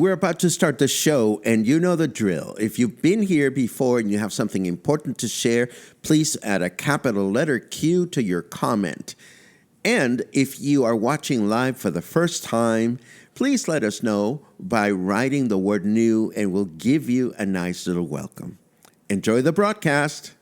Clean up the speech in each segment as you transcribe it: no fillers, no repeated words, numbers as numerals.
we're about to start the show, and you know the drill. If you've been here before and you have something important to share, please add a capital letter Q to your comment. And if you are watching live for the first time, please let us know by writing the word new, and we'll give you a nice little welcome. Enjoy the broadcast.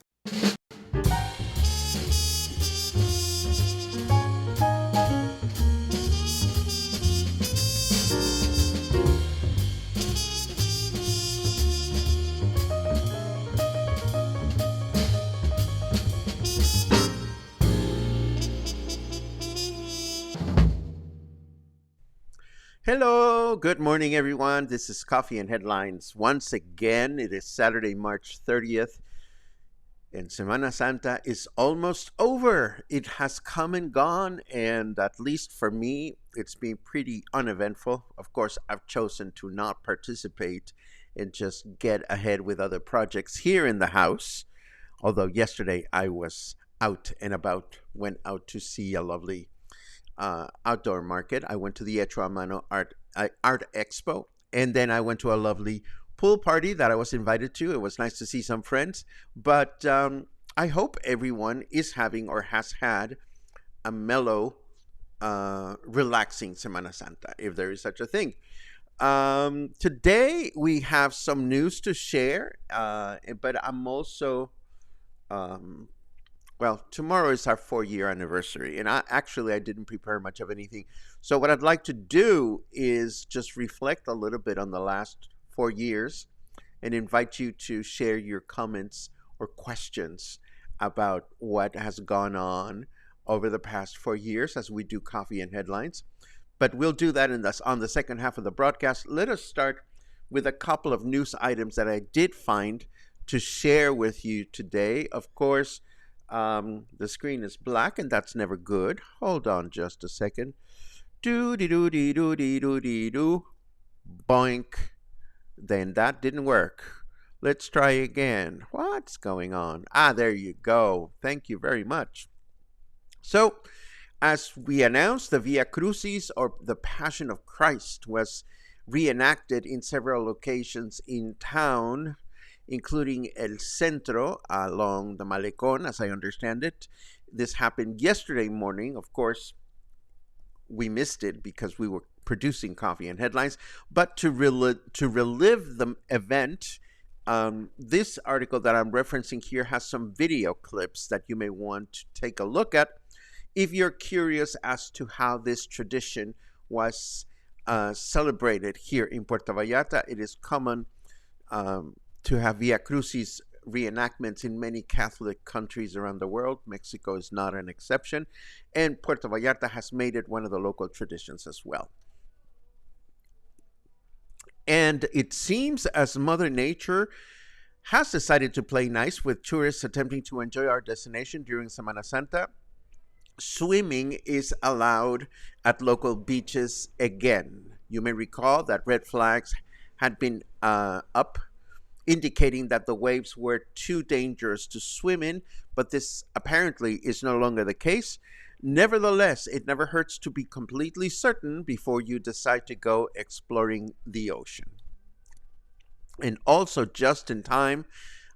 Hello, good morning, everyone. This is Coffee and Headlines. Once again, it is Saturday, March 30th, and Semana Santa is almost over. It has come and gone, and at least for me, it's been pretty uneventful. Of course, I've chosen to not participate and just get ahead with other projects here in the house. Although yesterday I was out and about, went out to see a lovely outdoor market. I went to the Hecho a Mano Art Expo, and then I went to a lovely pool party that I was invited to. It was nice to see some friends, but I hope everyone is having or has had a mellow, relaxing Semana Santa, if there is such a thing. Today we have some news to share, but I'm also well, tomorrow is our 4-year anniversary, and I didn't prepare much of anything. So what I'd like to do is just reflect a little bit on the last 4 years and invite you to share your comments or questions about what has gone on over the past 4 years as we do Coffee and Headlines. But we'll do that on the second half of the broadcast. Let us start with a couple of news items that I did find to share with you today. Of course, the screen is black, and that's never good. Hold on just a second. Do-dee-doo-dee-doo-dee-doo-dee-doo. Boink. Then that didn't work. Let's try again. What's going on? There you go. Thank you very much. So, as we announced, the Via Crucis, or the Passion of Christ, was reenacted in several locations in town, including El Centro along the Malecón, as I understand it. This happened yesterday morning. Of course, we missed it because we were producing Coffee and Headlines. But to relive the event, this article that I'm referencing here has some video clips that you may want to take a look at if you're curious as to how this tradition was celebrated here in Puerto Vallarta. It is common to have Via Crucis reenactments in many Catholic countries around the world. Mexico is not an exception, and Puerto Vallarta has made it one of the local traditions as well. And it seems as Mother Nature has decided to play nice with tourists attempting to enjoy our destination during Semana Santa, swimming is allowed at local beaches again. You may recall that red flags had been up, indicating that the waves were too dangerous to swim in, but this apparently is no longer the case. Nevertheless, it never hurts to be completely certain before you decide to go exploring the ocean. And also, just in time,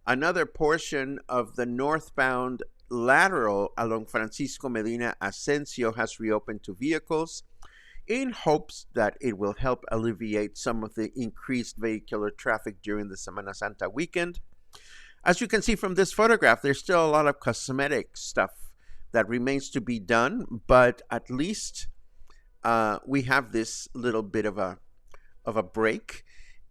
another portion of the northbound lateral along Francisco Medina Ascencio has reopened to vehicles, in hopes that it will help alleviate some of the increased vehicular traffic during the Semana Santa weekend. As you can see from this photograph, there's still a lot of cosmetic stuff that remains to be done, but at least we have this little bit of a break.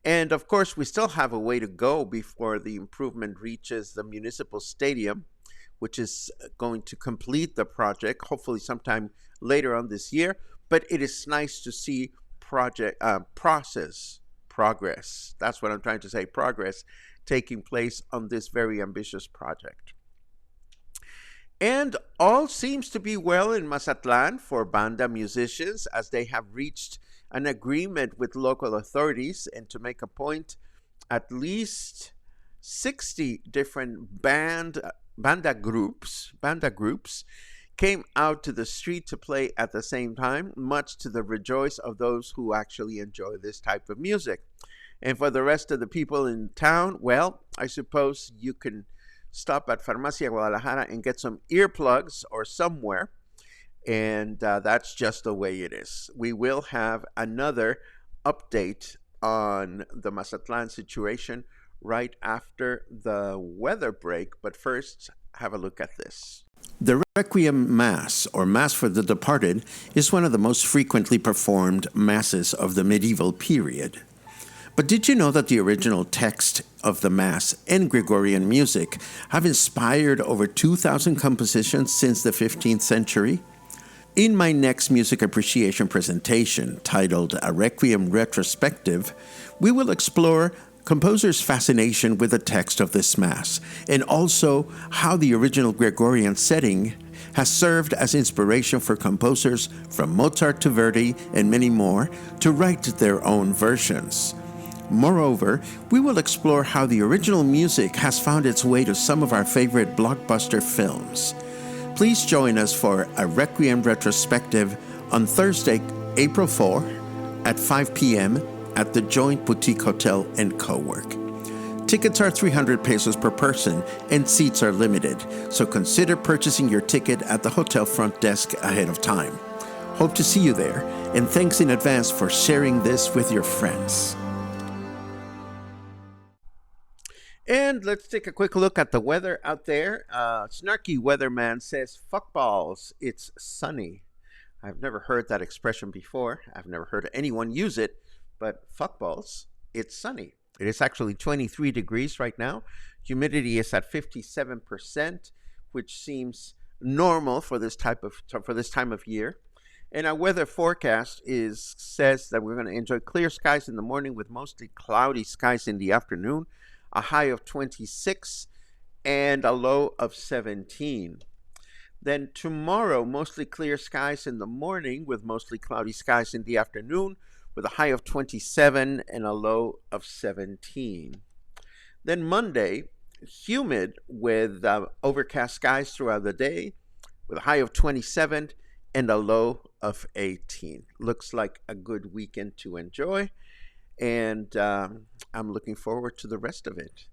And of course, we still have a way to go before the improvement reaches the municipal stadium, which is going to complete the project, hopefully sometime later on this year. But it is nice to see progress. That's what I'm trying to say, progress taking place on this very ambitious project. And all seems to be well in Mazatlán for banda musicians, as they have reached an agreement with local authorities. And to make a point, at least 60 different banda groups came out to the street to play at the same time, much to the rejoice of those who actually enjoy this type of music. And for the rest of the people in town, well, I suppose you can stop at Farmacia Guadalajara and get some earplugs or somewhere. And that's just the way it is. We will have another update on the Mazatlán situation right after the weather break. But first, have a look at this. The Requiem Mass, or Mass for the Departed, is one of the most frequently performed masses of the medieval period. But did you know that the original text of the Mass and Gregorian music have inspired over 2,000 compositions since the 15th century? In my next music appreciation presentation, titled A Requiem Retrospective, we will explore composers' fascination with the text of this Mass, and also how the original Gregorian setting has served as inspiration for composers from Mozart to Verdi and many more to write their own versions. Moreover, we will explore how the original music has found its way to some of our favorite blockbuster films. Please join us for a Requiem Retrospective on Thursday, April 4 at 5 p.m. at the Joint Boutique Hotel and Co-work. Tickets are 300 pesos per person and seats are limited, so consider purchasing your ticket at the hotel front desk ahead of time. Hope to see you there, and thanks in advance for sharing this with your friends. And let's take a quick look at the weather out there. Snarky Weatherman says, fuck balls, it's sunny. I've never heard that expression before. I've never heard anyone use it, but fuck balls, it's sunny. It is actually 23 degrees right now. Humidity is at 57%, which seems normal for this time of year. And our weather forecast says that we're going to enjoy clear skies in the morning with mostly cloudy skies in the afternoon, a high of 26 and a low of 17. Then tomorrow, mostly clear skies in the morning with mostly cloudy skies in the afternoon with a high of 27 and a low of 17. Then Monday, humid with overcast skies throughout the day with a high of 27 and a low of 18. Looks like a good weekend to enjoy. And I'm looking forward to the rest of it.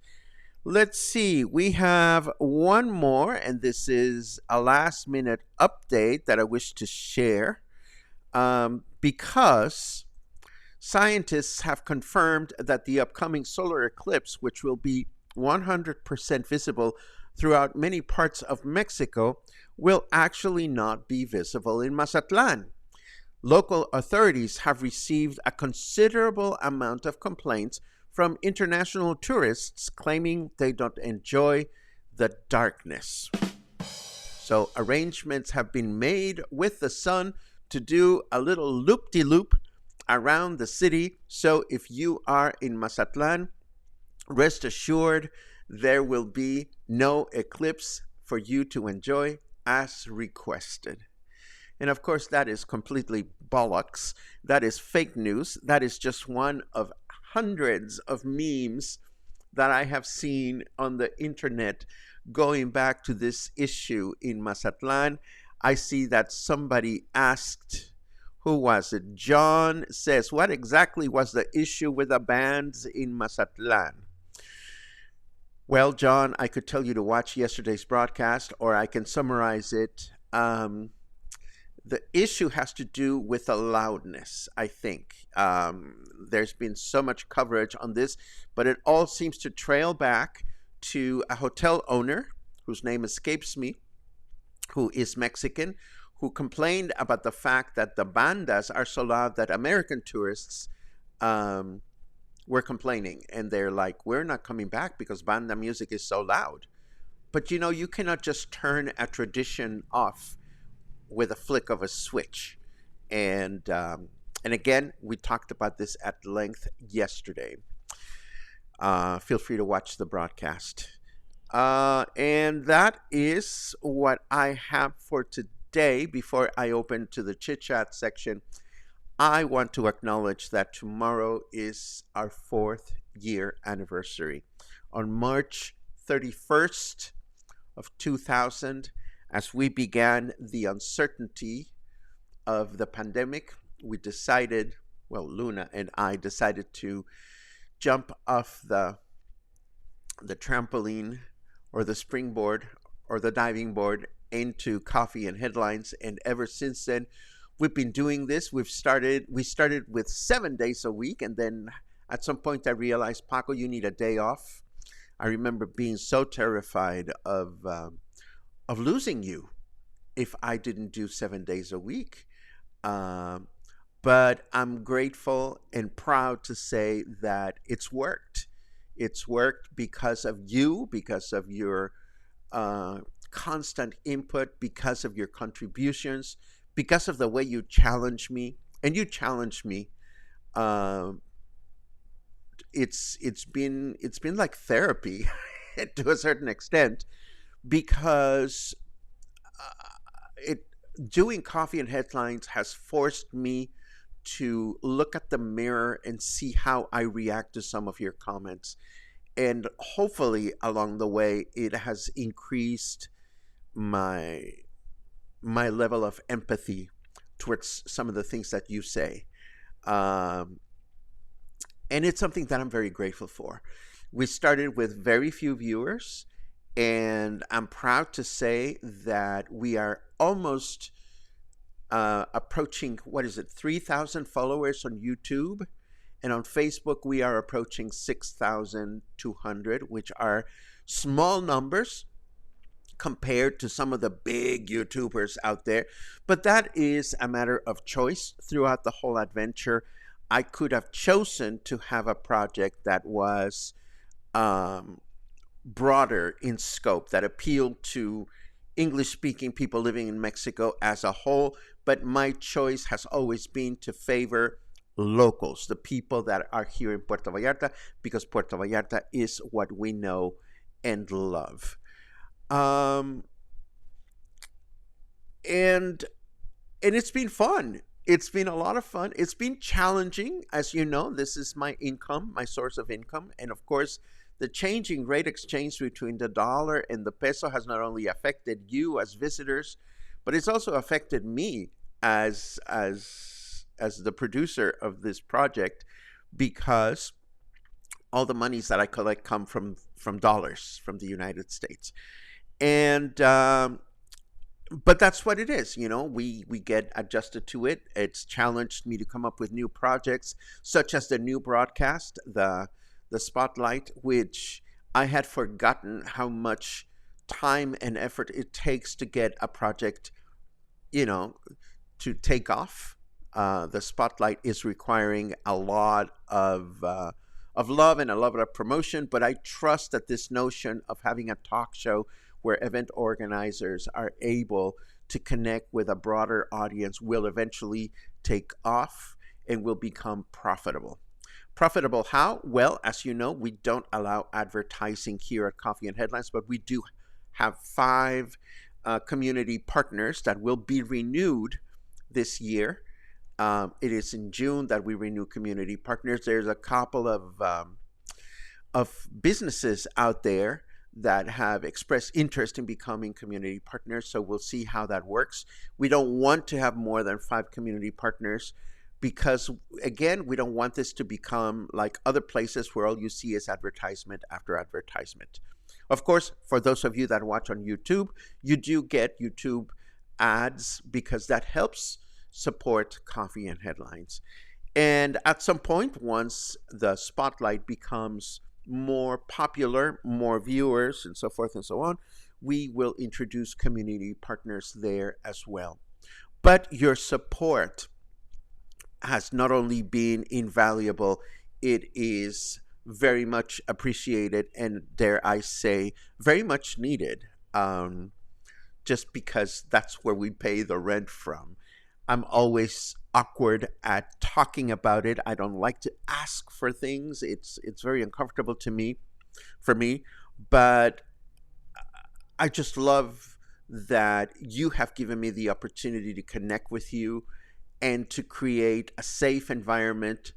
Let's see, we have one more, and this is a last-minute update that I wish to share because scientists have confirmed that the upcoming solar eclipse, which will be 100% visible throughout many parts of Mexico, will actually not be visible in Mazatlán. Local authorities have received a considerable amount of complaints from international tourists claiming they don't enjoy the darkness. So arrangements have been made with the sun to do a little loop-de-loop around the city. So if you are in Mazatlán, rest assured there will be no eclipse for you to enjoy as requested. And of course, that is completely bollocks. That is fake news. That is just one of hundreds of memes that I have seen on the internet going back to this issue in Mazatlán. I see that somebody asked, who was it? John says, what exactly was the issue with the bands in Mazatlán? Well, John, I could tell you to watch yesterday's broadcast, or I can summarize it. The issue has to do with the loudness, I think. There's been so much coverage on this, but it all seems to trail back to a hotel owner whose name escapes me, who is Mexican, who complained about the fact that the bandas are so loud that American tourists were complaining. And they're like, we're not coming back because banda music is so loud. But you know, you cannot just turn a tradition off with a flick of a switch. And again, we talked about this at length yesterday. Feel free to watch the broadcast. And that is what I have for today. Before I open to the chit chat section, I want to acknowledge that tomorrow is our 4th year anniversary. On March 31st of 2000, As we began the uncertainty of the pandemic, we decided, well, Luna and I decided to jump off the trampoline or the springboard or the diving board into coffee and headlines. And ever since then, we've been doing this. We started with 7 days a week. And then at some point I realized, Paco, you need a day off. I remember being so terrified of losing you if I didn't do 7 days a week. Um, but I'm grateful and proud to say that it's worked. It's worked because of you, because of your uh, constant input, because of your contributions, because of the way you challenge me, and you challenge me. Uh, it's been like therapy to a certain extent because it doing coffee and headlines has forced me to look at the mirror and see how I react to some of your comments. And hopefully along the way it has increased my my level of empathy towards some of the things that you say. Um, and it's something that I'm very grateful for. We started with very few viewers, and I'm proud to say that we are almost approaching, what is it, 3,000 followers on YouTube. And on Facebook, we are approaching 6,200, which are small numbers compared to some of the big YouTubers out there. But that is a matter of choice throughout the whole adventure. I could have chosen to have a project that was um, broader in scope, that appealed to English speaking people living in Mexico as a whole. But my choice has always been to favor locals, the people that are here in Puerto Vallarta, because Puerto Vallarta is what we know and love. Um, and and it's been fun. It's been a lot of fun. It's been challenging, as you know. This is my income, my source of income, and of course, the changing rate exchange between the dollar and the peso has not only affected you as visitors, but it's also affected me as the producer of this project, because all the monies that I collect come from dollars from the United States. And but that's what it is. We get adjusted to it. It's challenged me to come up with new projects, such as the new broadcast, the spotlight, which I had forgotten how much time and effort it takes to get a project, you know to take off. The spotlight is requiring a lot of love and a lot of promotion, but I trust that this notion of having a talk show where event organizers are able to connect with a broader audience will eventually take off and will become profitable. Profitable how? Well, as you know, we don't allow advertising here at Coffee and Headlines, but we do have five community partners that will be renewed this year. It is in June that we renew community partners. There's a couple of businesses out there that have expressed interest in becoming community partners. So we'll see how that works. We don't want to have more than five community partners because, again, we don't want this to become like other places where all you see is advertisement after advertisement. Of course, for those of you that watch on YouTube, you do get YouTube ads because that helps support Coffee and Headlines. And at some point, once the spotlight becomes more popular, more viewers, and so forth and so on, we will introduce community partners there as well. But your support has not only been invaluable, it is very much appreciated and, dare I say, very much needed, just because that's where we pay the rent from. I'm always awkward at talking about it. I don't like to ask for things. It's very uncomfortable for me, but I just love that you have given me the opportunity to connect with you and to create a safe environment,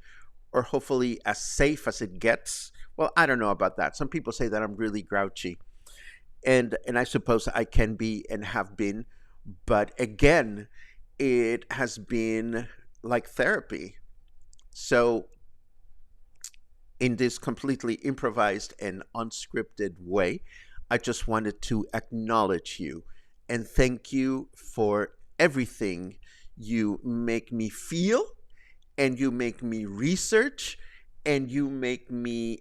or hopefully as safe as it gets. Well, I don't know about that. Some people say that I'm really grouchy. And I suppose I can be and have been, but again, it has been like therapy. So in this completely improvised and unscripted way, I just wanted to acknowledge you and thank you for everything you make me feel, and you make me research, and you make me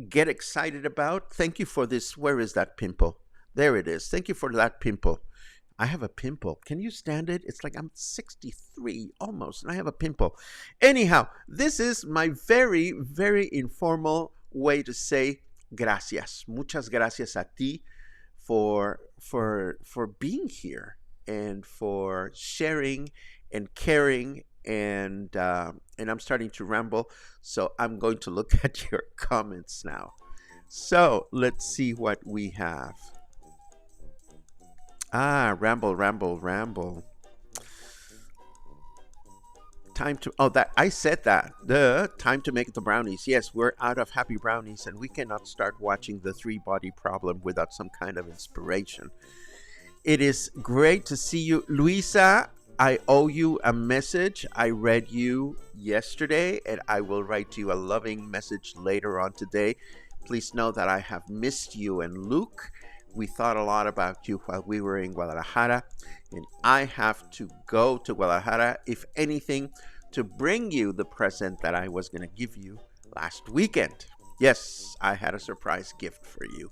get excited about. Thank you for this. Where is that pimple? There it is. Thank you for that pimple. I have a pimple. Can you stand it? It's like I'm 63 almost, and I have a pimple. Anyhow, this is my very, very informal way to say gracias. Muchas gracias a ti for being here and for sharing and caring. And I'm starting to ramble, so I'm going to look at your comments now. So let's see what we have. Ramble, ramble, ramble. Time to, oh, that, I said that. The time to make the brownies. Yes, we're out of happy brownies, and we cannot start watching the Three Body Problem without some kind of inspiration. It is great to see you. Luisa, I owe you a message. I read you yesterday, and I will write you a loving message later on today. Please know that I have missed you and Luke. We thought a lot about you while we were in Guadalajara, and I have to go to Guadalajara, if anything, to bring you the present that I was going to give you last weekend. Yes, I had a surprise gift for you.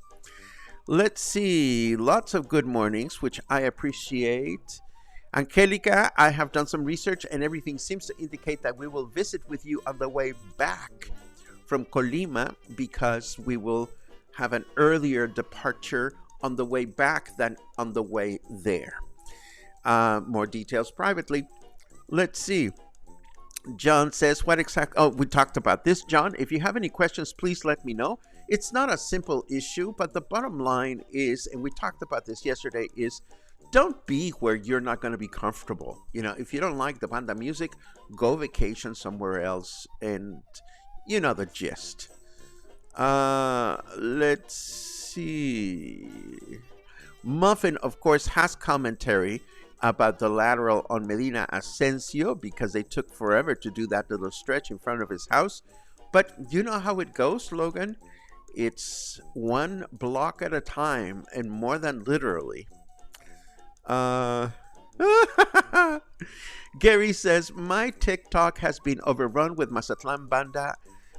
Let's see, lots of good mornings, which I appreciate. Angelica, I have done some research, and everything seems to indicate that we will visit with you on the way back from Colima, because we will have an earlier departure on the way back than on the way there. More details privately. Let's see. John says, what exactly? Oh, we talked about this, John. If you have any questions, please let me know. It's not a simple issue, but the bottom line is, and we talked about this yesterday, is don't be where you're not going to be comfortable. You know, if you don't like the banda music, go vacation somewhere else, and you know the gist. Let's see. Muffin, of course, has commentary about the lateral on Medina Ascencio, because they took forever to do that little stretch in front of his house. But you know how it goes, Logan? It's one block at a time, and more than literally. Gary says, my TikTok has been overrun with Mazatlán banda.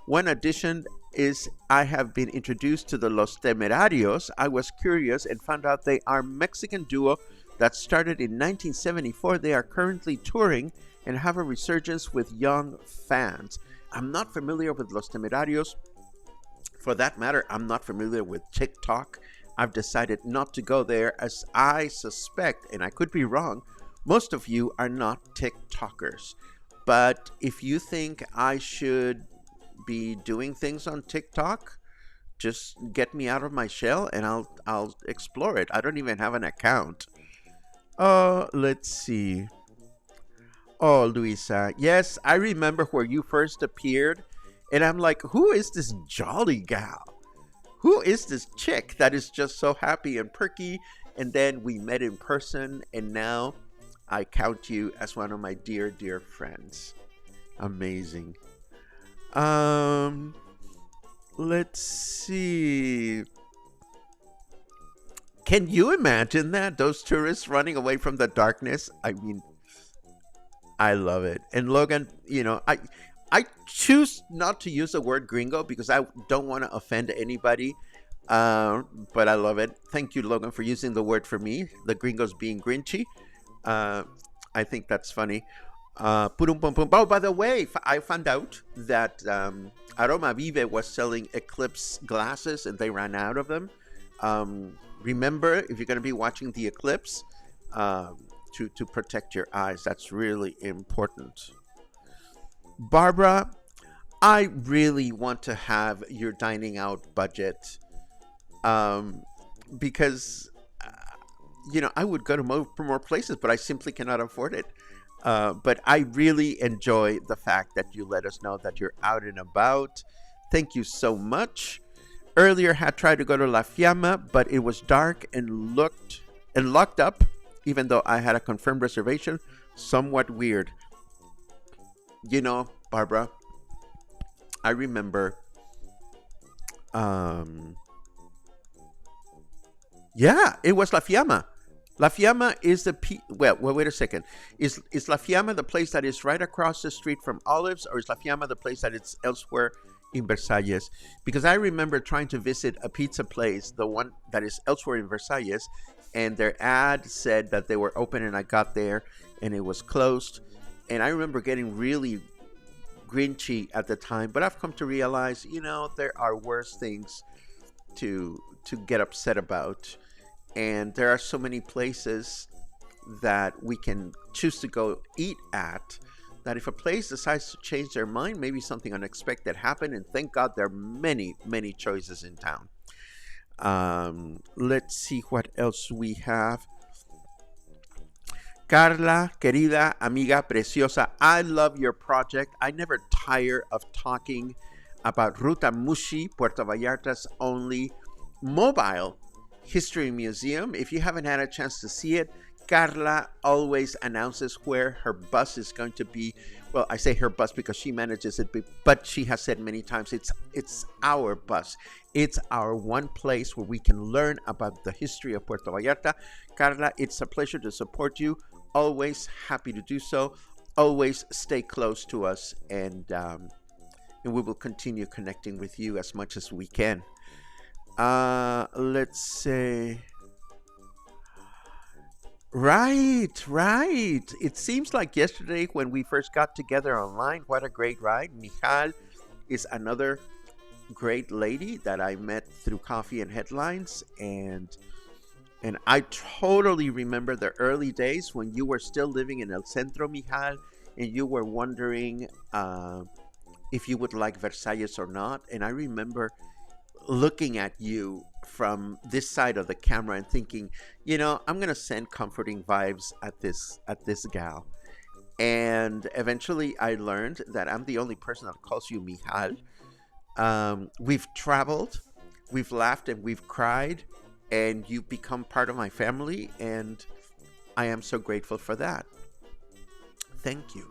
One addition is I have been introduced to the Los Temerarios. I was curious and found out they are a Mexican duo that started in 1974. They are currently touring and have a resurgence with young fans. I'm not familiar with Los Temerarios. For that matter, I'm not familiar with TikTok. I've decided not to go there, as I suspect, and I could be wrong, most of you are not TikTokers. But if you think I should be doing things on TikTok, just get me out of my shell and I'll explore it. I don't even have an account. Let's see. Oh, Luisa, yes, I remember where you first appeared, and I'm like, who is this jolly gal? Who is this chick that is just so happy and perky? And then we met in person, and now I count you as one of my dear, dear friends. Amazing. Let's see. Can you imagine that? Those tourists running away from the darkness? I mean, I love it. And Logan, you know, I choose not to use the word gringo because I don't want to offend anybody. But I love it. Thank you, Logan, for using the word for me. The gringos being grinchy. I think that's funny. Oh, by the way, I found out that Aroma Vive was selling eclipse glasses and they ran out of them. Remember, if you're going to be watching the eclipse, to protect your eyes. That's really important. Barbara, I really want to have your dining out budget, because, you know, I would go to more places, but I simply cannot afford it. But I really enjoy the fact that you let us know that you're out and about. Thank you so much. Earlier had tried to go to La Fiamma, but it was dark and locked up, even though I had a confirmed reservation. Somewhat weird. You know, Barbara, I remember, yeah, it was La Fiamma. La Fiamma is well, wait a second. Is La Fiamma the place that is right across the street from Olives, or is La Fiamma the place that is elsewhere in Versailles? Because I remember trying to visit a pizza place, the one that is elsewhere in Versailles, and their ad said that they were open, and I got there and it was closed. And I remember getting really grinchy at the time, but I've come to realize, there are worse things to get upset about. And there are so many places that we can choose to go eat at, that if a place decides to change their mind, maybe something unexpected happened. And thank God there are many, many choices in town. Let's see what else we have. Carla, querida amiga preciosa, I love your project. I never tire of talking about Ruta Mushi, Puerto Vallarta's only mobile history museum. If you haven't had a chance to see it, Carla always announces where her bus is going to be. Well, I say her bus because she manages it, but she has said many times it's our bus. It's our one place where we can learn about the history of Puerto Vallarta. Carla, it's a pleasure to support you. Always happy to do so. Always stay close to us, and we will continue connecting with you as much as we can. Let's say, right. It seems like yesterday when we first got together online. What a great ride. Mijal is another great lady that I met through Coffee and Headlines, and I totally remember the early days when you were still living in El Centro, Mijal, and you were wondering if you would like Versailles or not. And I remember looking at you from this side of the camera and thinking, I'm gonna send comforting vibes at this gal. And eventually I learned that I'm the only person that calls you Mijal. We've traveled, we've laughed, and we've cried, and you've become part of my family, and I am so grateful for that. Thank you.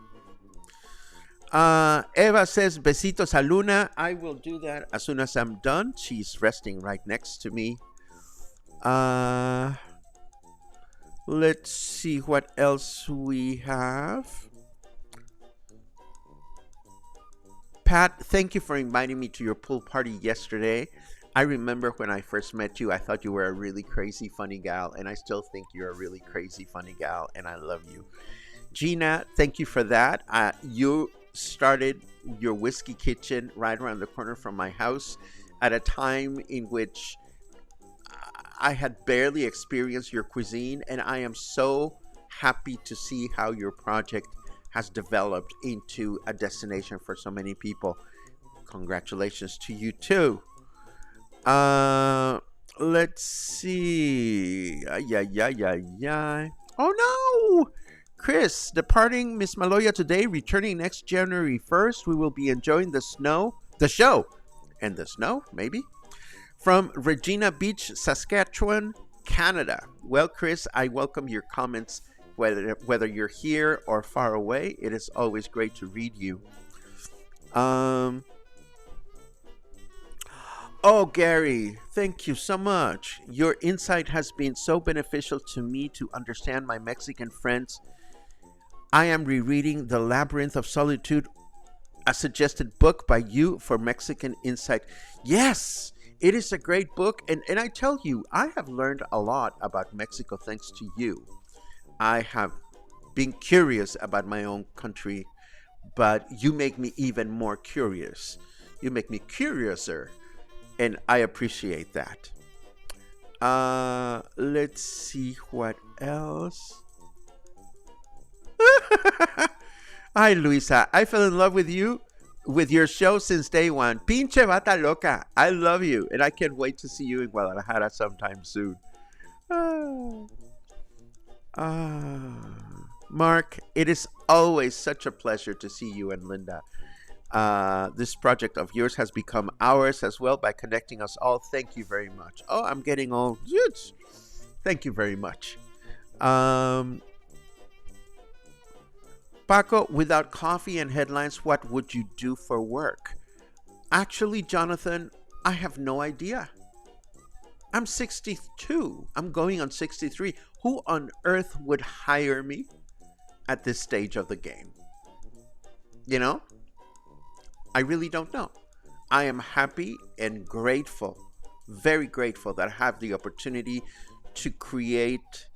Eva says, besitos a Luna. I will do that as soon as I'm done. She's resting right next to me. Let's see what else we have. Pat, thank you for inviting me to your pool party yesterday. I remember when I first met you, I thought you were a really crazy, funny gal, and I still think you're a really crazy, funny gal, and I love you. Gina, thank you for that. You started your whiskey kitchen right around the corner from my house at a time in which I had barely experienced your cuisine, and I am so happy to see how your project has developed into a destination for so many people. Congratulations to you too. Let's see. Oh no! Chris, departing Miss Maloya today, returning next January 1st. We will be enjoying the show, and the snow, maybe, from Regina Beach, Saskatchewan, Canada. Well, Chris, I welcome your comments, whether you're here or far away. It is always great to read you. Oh, Gary, thank you so much. Your insight has been so beneficial to me to understand my Mexican friends. I am rereading The Labyrinth of Solitude, a suggested book by you for Mexican insight. Yes, it is a great book. And I tell you, I have learned a lot about Mexico thanks to you. I have been curious about my own country, but you make me even more curious. You make me curiouser, and I appreciate that. Let's see what else. Hi, Luisa. I fell in love with you, with your show since day one. Pinche bata loca. I love you, and I can't wait to see you in Guadalajara sometime soon. Mark, it is always such a pleasure to see you and Linda. This project of yours has become ours as well by connecting us all. Thank you very much. Oh, I'm getting all. Thank you very much. Um, Paco, without coffee and headlines, what would you do for work? Actually, Jonathan, I have no idea. I'm 62. I'm going on 63. Who on earth would hire me at this stage of the game? You know, I really don't know. I am happy and grateful, very grateful that I have the opportunity to create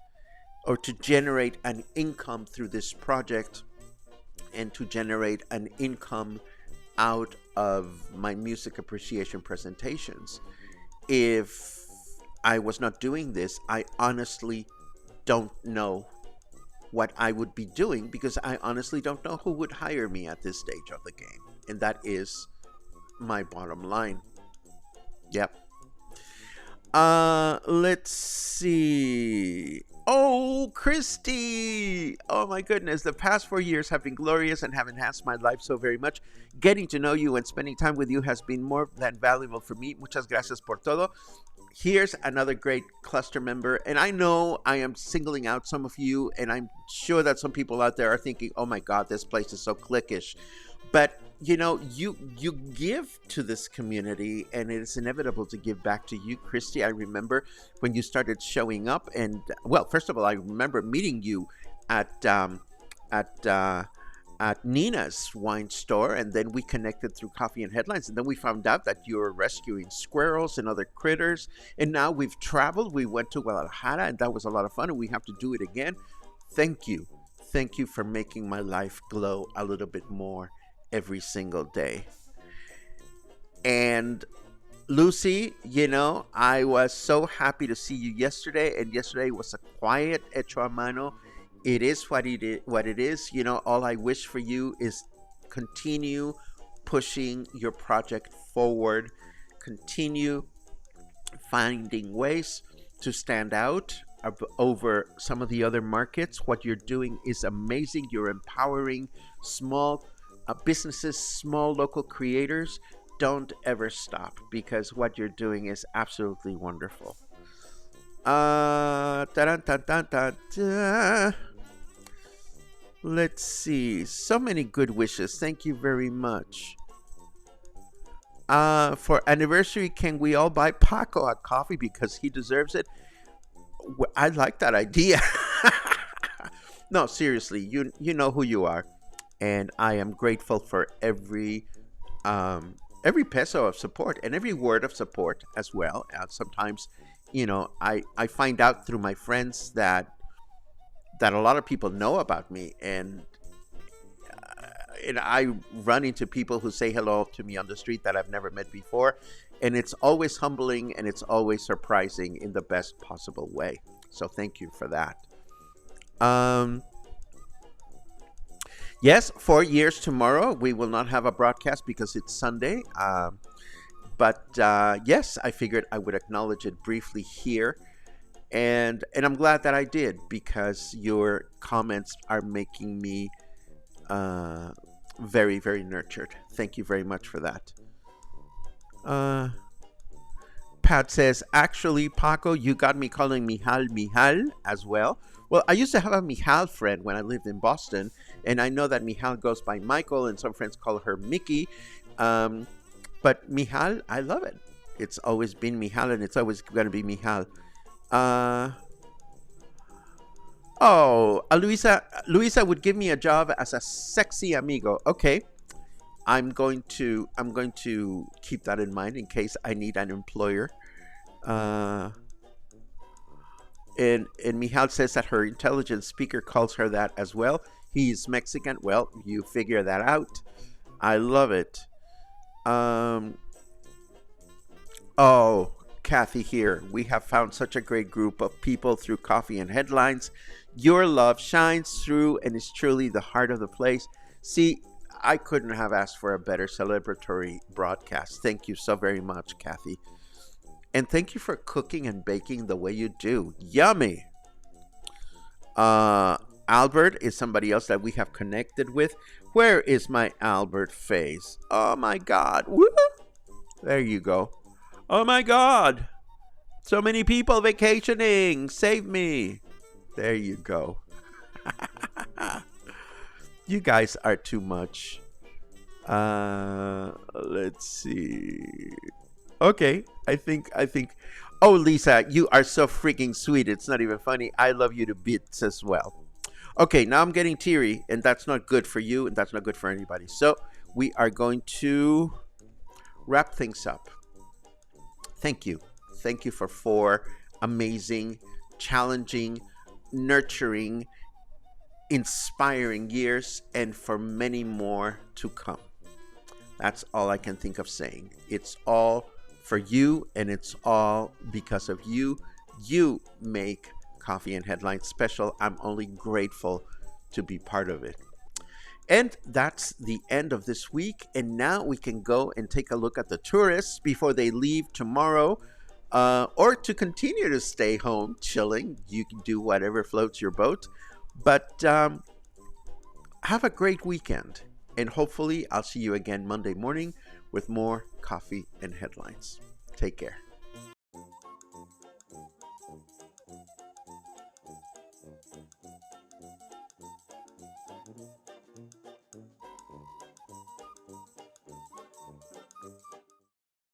or to generate an income through this project and to generate an income out of my music appreciation presentations. If I was not doing this, I honestly don't know what I would be doing, because I honestly don't know who would hire me at this stage of the game. And that is my bottom line. Yep. Let's see. Oh, Christy! Oh my goodness, the past 4 years have been glorious and have enhanced my life so very much. Getting to know you and spending time with you has been more than valuable for me. Muchas gracias por todo. Here's another great cluster member, and I know I am singling out some of you, and I'm sure that some people out there are thinking, oh my God, this place is so cliquish. But you know, you give to this community, and it is inevitable to give back to you. Christy, I remember when you started showing up, and well, first of all, I remember meeting you at at Nina's wine store, and then we connected through Coffee and Headlines, and then we found out that you were rescuing squirrels and other critters, and now we've traveled. We went to Guadalajara, and that was a lot of fun, and we have to do it again. Thank you for making my life glow a little bit more every single day. And Lucy, you know, I was so happy to see you yesterday, and yesterday was a quiet hecho a mano. It is what it is. You know, all I wish for you is continue pushing your project forward, continue finding ways to stand out over some of the other markets. What you're doing is amazing. You're empowering small businesses, small local creators. Don't ever stop, because what you're doing is absolutely wonderful. Let's see. So many good wishes. Thank you very much. For anniversary, can we all buy Paco a coffee because he deserves it? I like that idea. No, seriously, you know who you are, and I am grateful for every peso of support and every word of support as well. Sometimes, you know, I find out through my friends that a lot of people know about me, and I run into people who say hello to me on the street that I've never met before, and it's always humbling and it's always surprising in the best possible way. So thank you for that. Yes, 4 years tomorrow. We will not have a broadcast because it's Sunday. But yes, I figured I would acknowledge it briefly here. And I'm glad that I did, because your comments are making me very, very nurtured. Thank you very much for that. Pat says, actually, Paco, you got me calling Mijal as well. Well, I used to have a Mijal friend when I lived in Boston, and I know that Mijal goes by Michael, and some friends call her Mickey. But Mijal, I love it. It's always been Mijal, and it's always going to be Mijal. Luisa would give me a job as a sexy amigo. Okay. I'm going to keep that in mind in case I need an employer. And Mijal says that her intelligent speaker calls her that as well. He's Mexican. Well, you figure that out. I love it. Oh, Kathy here. We have found such a great group of people through Coffee and Headlines. Your love shines through and is truly the heart of the place. See, I couldn't have asked for a better celebratory broadcast. Thank you so very much, Kathy. And thank you for cooking and baking the way you do. Yummy. I Albert is somebody else that we have connected with. Where is my Albert face? Oh my God. Woo! There you go. Oh my God. So many people vacationing. Save me. There you go. You guys are too much. Let's see. Okay, I think. Oh, Lisa, you are so freaking sweet. It's not even funny. I love you to bits as well. Okay, now I'm getting teary, and that's not good for you, and that's not good for anybody. So we are going to wrap things up. Thank you. Thank you for 4 amazing, challenging, nurturing, inspiring years, and for many more to come. That's all I can think of saying. It's all for you, and it's all because of you. You make Coffee and Headlines special. I'm only grateful to be part of it. And that's the end of this week. And now we can go and take a look at the tourists before they leave tomorrow, or to continue to stay home chilling. You can do whatever floats your boat. But have a great weekend. And hopefully I'll see you again Monday morning with more Coffee and Headlines. Take care.